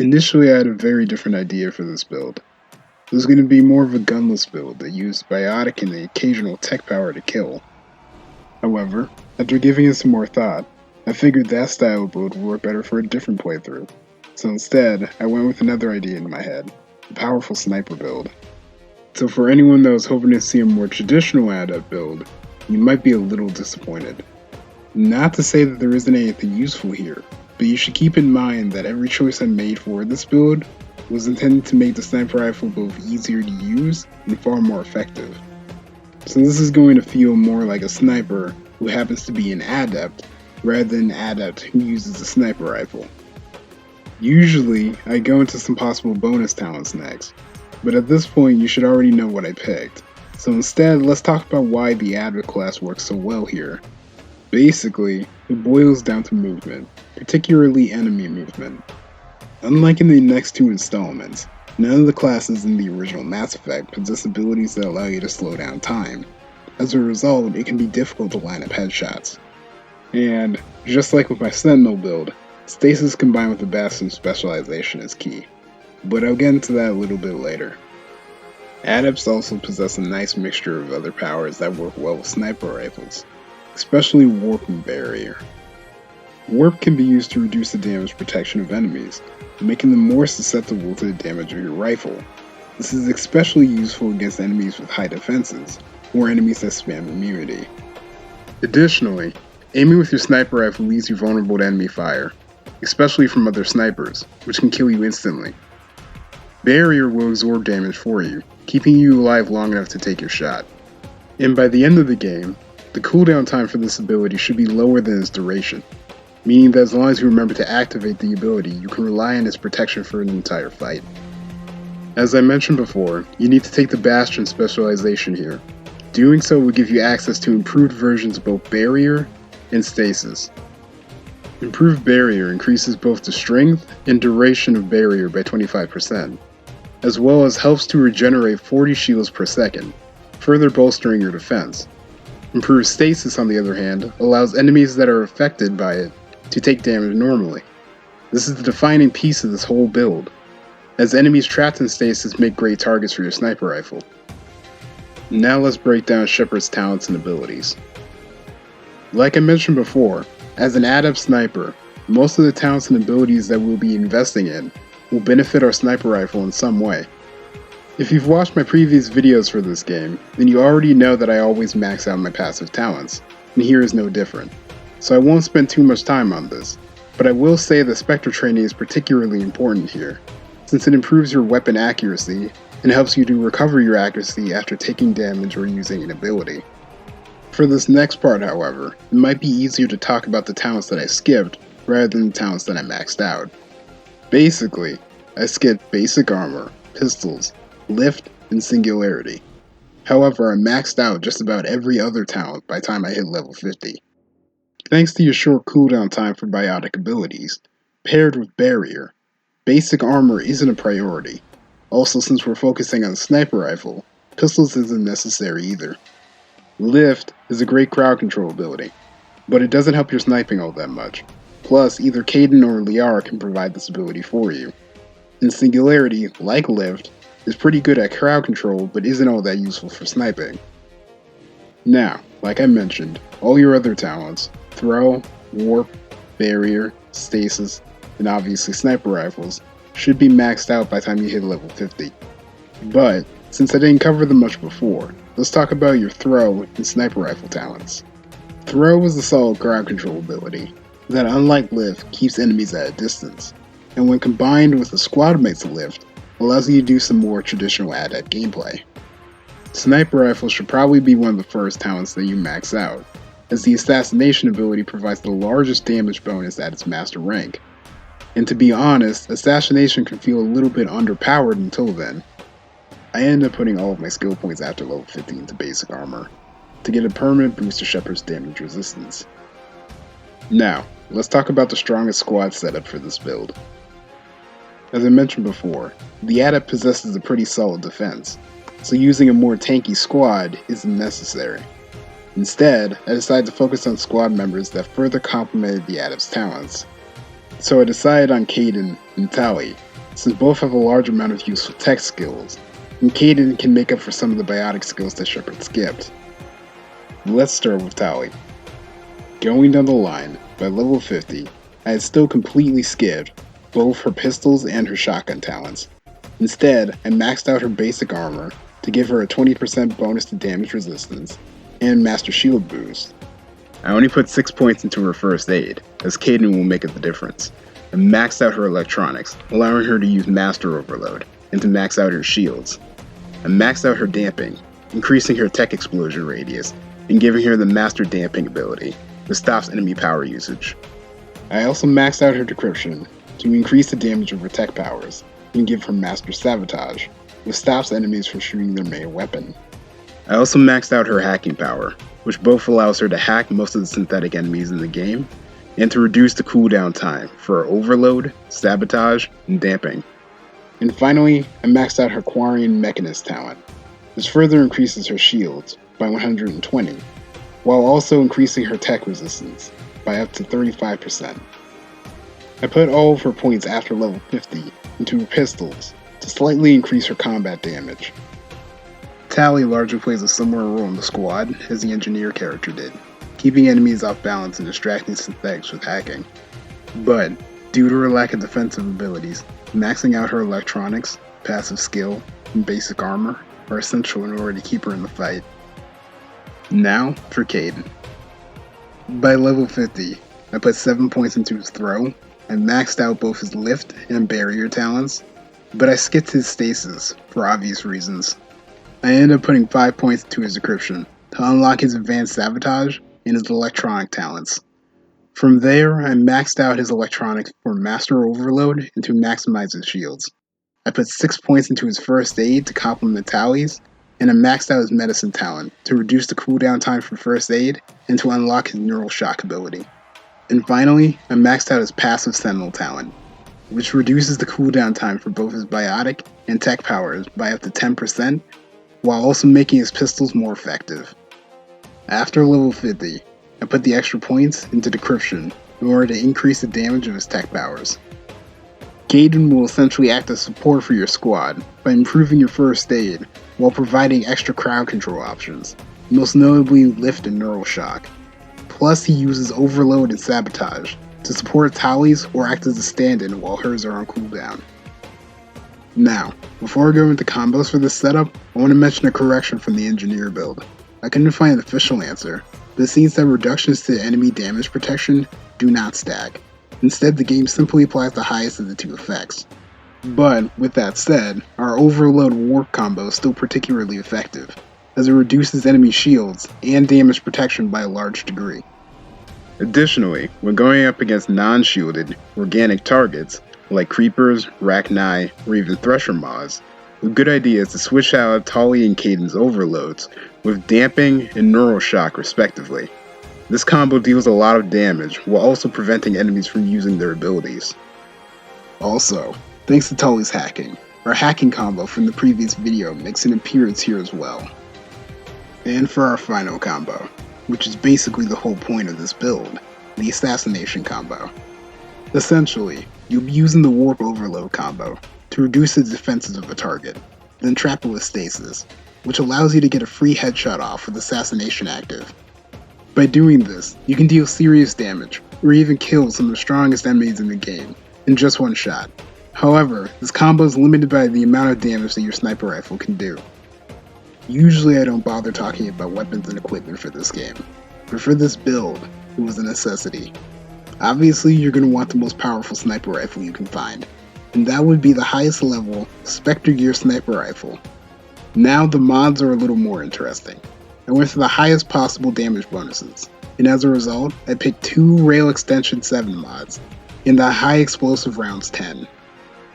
Initially, I had a very different idea for this build. It was going to be more of a gunless build that used biotic and the occasional tech power to kill. However, after giving it some more thought, I figured that style of build would work better for a different playthrough. So instead, I went with another idea in my head, a powerful sniper build. So for anyone that was hoping to see a more traditional Adept build, you might be a little disappointed. Not to say that there isn't anything useful here, but you should keep in mind that every choice I made for this build was intended to make the sniper rifle both easier to use and far more effective. So this is going to feel more like a sniper who happens to be an adept rather than an adept who uses a sniper rifle. Usually, I go into some possible bonus talents next, but at this point you should already know what I picked. So instead, let's talk about why the Adept class works so well here. Basically, it boils down to movement, particularly enemy movement. Unlike in the next two installments, none of the classes in the original Mass Effect possess abilities that allow you to slow down time. As a result, it can be difficult to line up headshots. And, just like with my Sentinel build, stasis combined with the Bastion Specialization is key, but I'll get into that a little bit later. Adepts also possess a nice mixture of other powers that work well with sniper rifles, especially Warp and Barrier. Warp can be used to reduce the damage protection of enemies, making them more susceptible to the damage of your rifle. This is especially useful against enemies with high defenses, or enemies that spam immunity. Additionally, aiming with your sniper rifle leaves you vulnerable to enemy fire, especially from other snipers, which can kill you instantly. Barrier will absorb damage for you, keeping you alive long enough to take your shot. And by the end of the game, the cooldown time for this ability should be lower than its duration, meaning that as long as you remember to activate the ability, you can rely on its protection for an entire fight. As I mentioned before, you need to take the Bastion Specialization here. Doing so will give you access to improved versions of both Barrier and Stasis. Improved Barrier increases both the strength and duration of Barrier by 25%, as well as helps to regenerate 40 shields per second, further bolstering your defense. Improved Stasis, on the other hand, allows enemies that are affected by it to take damage normally. This is the defining piece of this whole build, as enemies trapped in stasis make great targets for your sniper rifle. Now let's break down Shepard's talents and abilities. Like I mentioned before, as an adept sniper, most of the talents and abilities that we'll be investing in will benefit our sniper rifle in some way. If you've watched my previous videos for this game, then you already know that I always max out my passive talents, and here is no different. So I won't spend too much time on this, but I will say that Spectre training is particularly important here, since it improves your weapon accuracy and helps you to recover your accuracy after taking damage or using an ability. For this next part, however, it might be easier to talk about the talents that I skipped rather than the talents that I maxed out. Basically, I skipped basic armor, pistols, lift, and singularity. However, I maxed out just about every other talent by the time I hit level 50. Thanks to your short cooldown time for biotic abilities, paired with barrier, basic armor isn't a priority. Also, since we're focusing on the sniper rifle, pistols isn't necessary either. Lift is a great crowd control ability, but it doesn't help your sniping all that much. Plus, either Kaidan or Liara can provide this ability for you. And Singularity, like Lift, is pretty good at crowd control but isn't all that useful for sniping. Now, like I mentioned, all your other talents, Throw, Warp, Barrier, Stasis, and obviously Sniper Rifles, should be maxed out by the time you hit level 50. But, since I didn't cover them much before, let's talk about your Throw and Sniper Rifle talents. Throw is a solid crowd control ability that, unlike Lift, keeps enemies at a distance, and when combined with a squad mate's Lift, allows you to do some more traditional Adept gameplay. Sniper Rifle should probably be one of the first talents that you max out, as the Assassination ability provides the largest damage bonus at its master rank. And to be honest, Assassination can feel a little bit underpowered until then. I ended up putting all of my skill points after level 50 into basic armor, to get a permanent boost to Shepard's damage resistance. Now, let's talk about the strongest squad setup for this build. As I mentioned before, the Adept possesses a pretty solid defense, so using a more tanky squad isn't necessary. Instead, I decided to focus on squad members that further complemented the Adept's talents. So I decided on Kaidan and Tali, since both have a large amount of useful tech skills, and Kaidan can make up for some of the biotic skills that Shepard skipped. Let's start with Tali. Going down the line, by level 50, I had still completely skipped both her pistols and her shotgun talents. Instead, I maxed out her basic armor to give her a 20% bonus to damage resistance and master shield boost. I only put 6 points into her first aid, as Kaidan will make up the difference, and maxed out her electronics, allowing her to use master overload and to max out her shields. I maxed out her damping, increasing her tech explosion radius and giving her the master damping ability, which stops enemy power usage. I also maxed out her decryption to increase the damage of her tech powers and give her master sabotage, which stops enemies from shooting their main weapon. I also maxed out her hacking power, which both allows her to hack most of the synthetic enemies in the game, and to reduce the cooldown time for overload, sabotage, and damping. And finally, I maxed out her Quarian Mechanist talent, which further increases her shields by 120, while also increasing her tech resistance by up to 35%. I put all of her points after level 50 into her pistols to slightly increase her combat damage. Tali largely plays a similar role in the squad as the engineer character did, keeping enemies off balance and distracting synthetics with hacking. But, due to her lack of defensive abilities, maxing out her electronics, passive skill, and basic armor are essential in order to keep her in the fight. Now for Kaidan. By level 50, I put 7 points into his throw, I maxed out both his lift and barrier talents, but I skipped his stasis for obvious reasons. I ended up putting 5 points into his decryption to unlock his advanced sabotage and his electronic talents. From there, I maxed out his electronics for master overload and to maximize his shields. I put 6 points into his first aid to complement Tali's, and I maxed out his medicine talent to reduce the cooldown time for first aid and to unlock his neural shock ability. And finally, I maxed out his passive sentinel talent, which reduces the cooldown time for both his biotic and tech powers by up to 10%, while also making his pistols more effective. After level 50, I put the extra points into decryption in order to increase the damage of his tech powers. Kaidan will essentially act as support for your squad by improving your first aid while providing extra crowd control options, most notably lift and neural shock. Plus, he uses overload and sabotage to support Tali's or act as a stand-in while hers are on cooldown. Now, before I go into combos for this setup, I want to mention a correction from the engineer build. I couldn't find an official answer, but it seems that reductions to enemy damage protection do not stack. Instead, the game simply applies the highest of the two effects. But, with that said, our overload warp combo is still particularly effective, as it reduces enemy shields and damage protection by a large degree. Additionally, when going up against non-shielded, organic targets, like creepers, Rachni, or even Thresher mods, a good idea is to switch out Tali and Kaidan's overloads with damping and neural shock respectively. This combo deals a lot of damage while also preventing enemies from using their abilities. Also, thanks to Tali's hacking, our hacking combo from the previous video makes an appearance here as well. And for our final combo, which is basically the whole point of this build, the assassination combo. Essentially, you'll be using the warp overload combo to reduce the defenses of a target, then trap it with stasis, which allows you to get a free headshot off with assassination active. By doing this, you can deal serious damage, or even kill some of the strongest enemies in the game, in just one shot. However, this combo is limited by the amount of damage that your sniper rifle can do. Usually I don't bother talking about weapons and equipment for this game, but for this build, it was a necessity. Obviously, you're going to want the most powerful sniper rifle you can find, and that would be the highest level Spectre Gear sniper rifle. Now the mods are a little more interesting. I went for the highest possible damage bonuses, and as a result, I picked 2 Rail Extension 7 mods, and the High Explosive Rounds 10.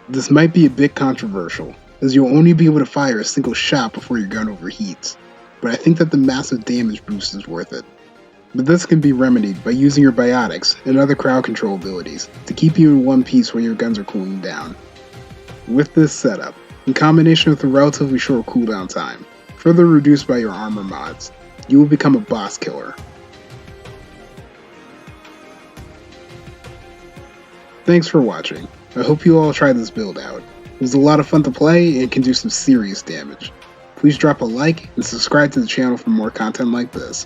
This might be a bit controversial, as you'll only be able to fire a single shot before your gun overheats, but I think that the massive damage boost is worth it. But this can be remedied by using your biotics and other crowd control abilities to keep you in one piece while your guns are cooling down. With this setup, in combination with a relatively short cooldown time, further reduced by your armor mods, you will become a boss killer. Thanks for watching. I hope you all try this build out. It was a lot of fun to play and can do some serious damage. Please drop a like and subscribe to the channel for more content like this.